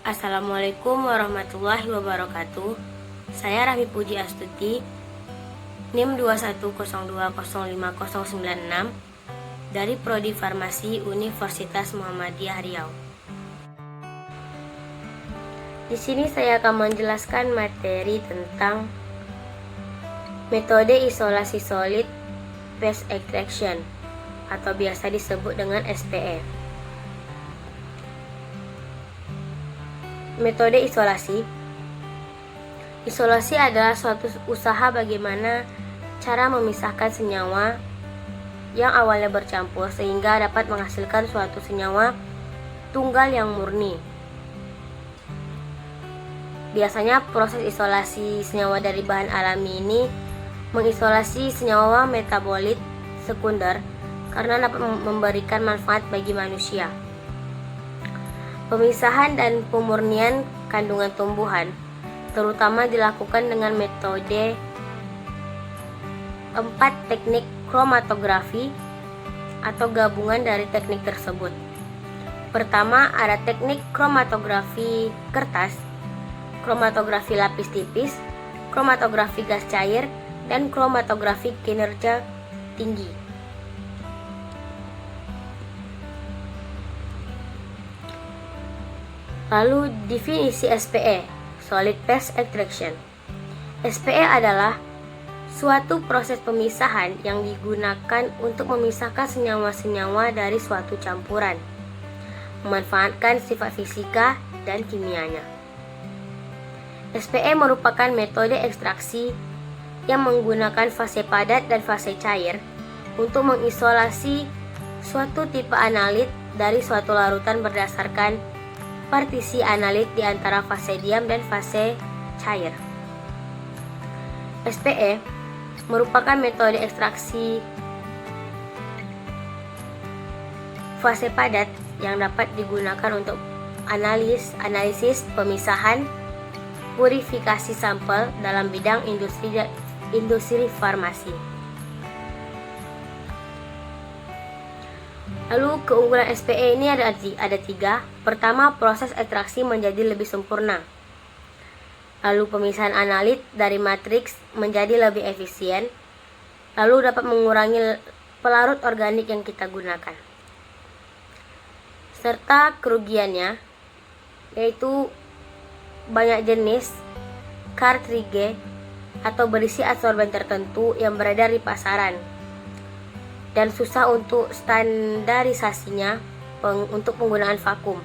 Assalamualaikum warahmatullahi wabarakatuh. Saya Rahmi Puji Astuti, NIM 2102050096 dari Prodi Farmasi Universitas Muhammadiyah Riau. Di sini saya akan menjelaskan materi tentang metode isolasi solid phase extraction atau biasa disebut dengan SPE. Metode isolasi. Isolasi adalah suatu usaha bagaimana cara memisahkan senyawa yang awalnya bercampur sehingga dapat menghasilkan suatu senyawa tunggal yang murni. Biasanya proses isolasi senyawa dari bahan alami ini mengisolasi senyawa metabolit sekunder karena dapat memberikan manfaat bagi manusia. Pemisahan dan pemurnian kandungan tumbuhan terutama dilakukan dengan metode 4 teknik kromatografi atau gabungan dari teknik tersebut. Pertama, ada teknik kromatografi kertas, kromatografi lapis tipis, kromatografi gas cair, dan kromatografi kinerja tinggi. Lalu definisi SPE, Solid Phase Extraction. SPE adalah suatu proses pemisahan yang digunakan untuk memisahkan senyawa-senyawa dari suatu campuran, memanfaatkan sifat fisika dan kimianya. SPE merupakan metode ekstraksi yang menggunakan fase padat dan fase cair untuk mengisolasi suatu tipe analit dari suatu larutan berdasarkan partisi analit di antara fase diam dan fase cair. SPE merupakan metode ekstraksi fase padat yang dapat digunakan untuk analisis pemisahan, purifikasi sampel dalam bidang industri farmasi. Lalu keunggulan SPE ini ada 3. Pertama, proses ekstraksi menjadi lebih sempurna. Lalu pemisahan analit dari matriks menjadi lebih efisien. Lalu dapat mengurangi pelarut organik yang kita gunakan. Serta kerugiannya yaitu banyak jenis cartridge atau berisi adsorben tertentu yang beredar di pasaran dan susah untuk standarisasinya untuk penggunaan vakum.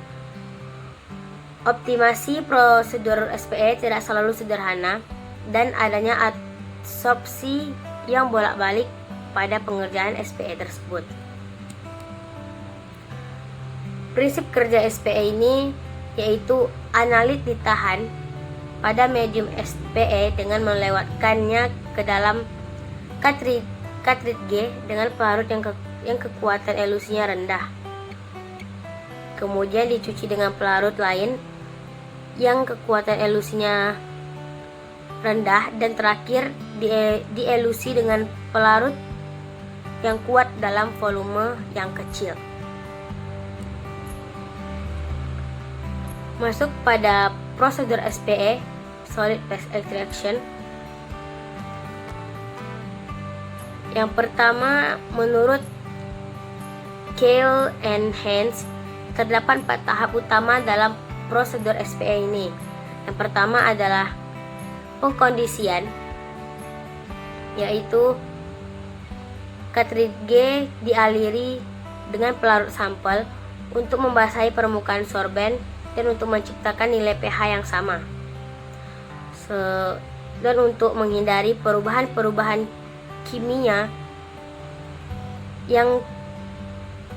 Optimasi prosedur SPE tidak selalu sederhana dan adanya absorpsi yang bolak-balik pada pengerjaan SPE tersebut. Prinsip kerja SPE ini yaitu analit ditahan pada medium SPE dengan melewatkannya ke dalam cartridge dengan pelarut yang kekuatan elusinya rendah. Kemudian dicuci dengan pelarut lain yang kekuatan elusinya rendah dan terakhir dielusi dengan pelarut yang kuat dalam volume yang kecil. Masuk pada prosedur SPE, Solid Phase Extraction. Yang pertama, menurut Keil and Hens, terdapat 4 tahap utama dalam prosedur SPE ini. Yang pertama adalah pengkondisian, yaitu cartridge dialiri dengan pelarut sampel untuk membasahi permukaan sorben dan untuk menciptakan nilai pH yang sama. Dan untuk menghindari perubahan-perubahan kimia yang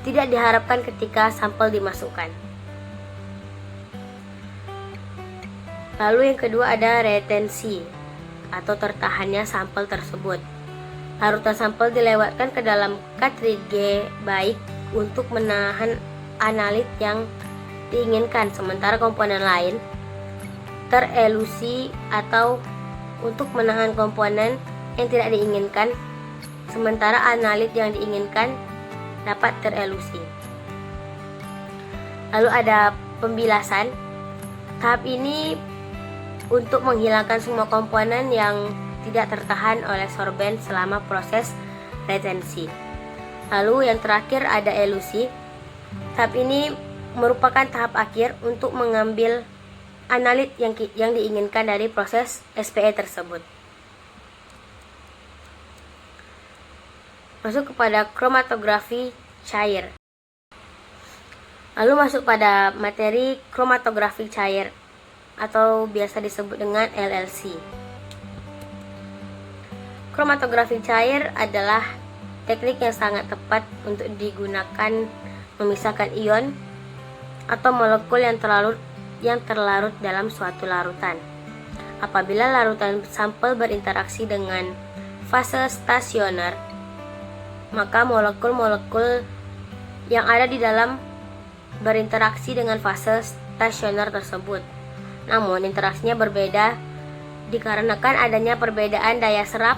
tidak diharapkan ketika sampel dimasukkan. Lalu yang kedua ada retensi atau tertahannya sampel tersebut. Larutan sampel dilewatkan ke dalam cartridge baik untuk menahan analit yang diinginkan, sementara komponen lain terelusi atau untuk menahan komponen yang tidak diinginkan, sementara analit yang diinginkan dapat terelusi. Lalu ada pembilasan. Tahap ini untuk menghilangkan semua komponen yang tidak tertahan oleh sorben selama proses retensi. Lalu yang terakhir ada elusi. Tahap ini merupakan tahap akhir untuk mengambil analit yang diinginkan dari proses SPE tersebut. Masuk kepada kromatografi cair. Lalu masuk pada materi kromatografi cair atau biasa disebut dengan LLC. Kromatografi cair adalah teknik yang sangat tepat untuk digunakan memisahkan ion atau molekul yang terlarut dalam suatu larutan. Apabila larutan sampel berinteraksi dengan fase stasioner, maka molekul-molekul yang ada di dalam berinteraksi dengan fase stasioner tersebut. Namun interaksinya berbeda dikarenakan adanya perbedaan daya serap,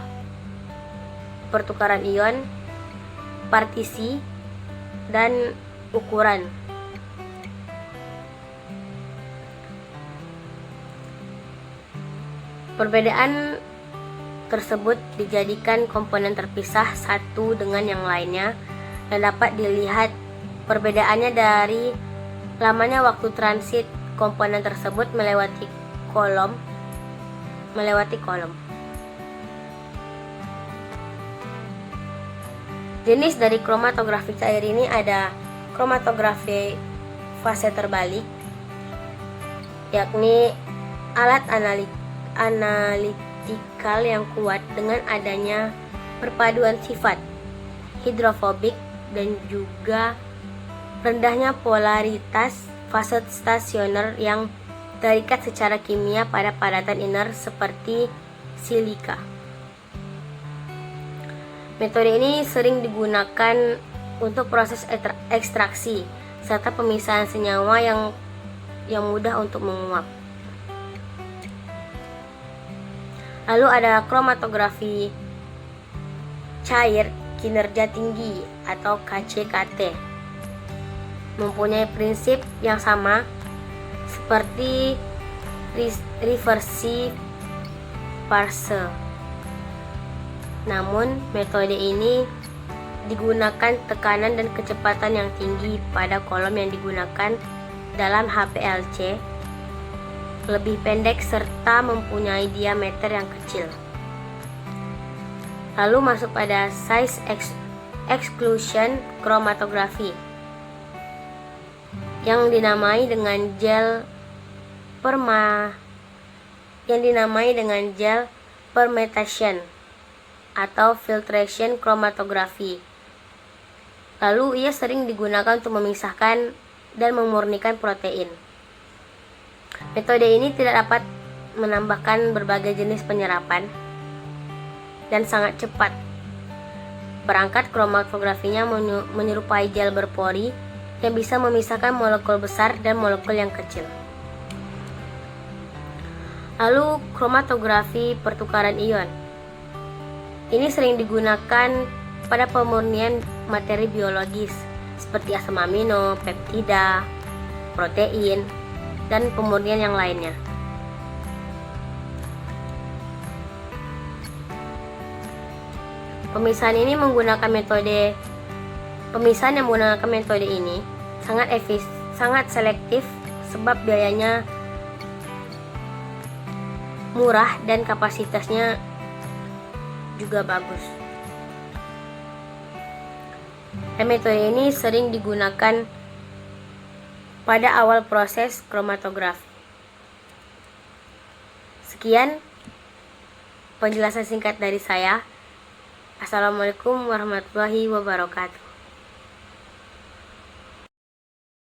pertukaran ion, partisi, dan ukuran. Perbedaan tersebut dijadikan komponen terpisah satu dengan yang lainnya dan dapat dilihat perbedaannya dari lamanya waktu transit komponen tersebut melewati kolom. Jenis dari kromatografi cair ini ada kromatografi fase terbalik, yakni alat analitikal yang kuat dengan adanya perpaduan sifat hidrofobik dan juga rendahnya polaritas fase stasioner yang terikat secara kimia pada padatan inner seperti silika. Metode ini sering digunakan untuk proses ekstraksi serta pemisahan senyawa yang mudah untuk menguap. Lalu ada kromatografi cair kinerja tinggi atau KCKT. Mempunyai prinsip yang sama seperti reversi parse. Namun metode ini digunakan tekanan dan kecepatan yang tinggi pada kolom yang digunakan dalam HPLC lebih pendek serta mempunyai diameter yang kecil. Lalu masuk pada size exclusion chromatography yang dinamai dengan gel permetation atau filtration chromatography. Lalu ia sering digunakan untuk memisahkan dan memurnikan protein. Metode ini tidak dapat menambahkan berbagai jenis penyerapan dan sangat cepat. Perangkat kromatografinya menyerupai gel berpori yang bisa memisahkan molekul besar dan molekul yang kecil. Lalu kromatografi pertukaran ion. Ini sering digunakan pada pemurnian materi biologis seperti asam amino, peptida, protein, dan pemurnian yang lainnya. Pemisahan yang menggunakan metode ini sangat selektif sebab biayanya murah dan kapasitasnya juga bagus. Dan metode ini sering digunakan pada awal proses kromatografi. Sekian penjelasan singkat dari saya. Assalamualaikum warahmatullahi wabarakatuh.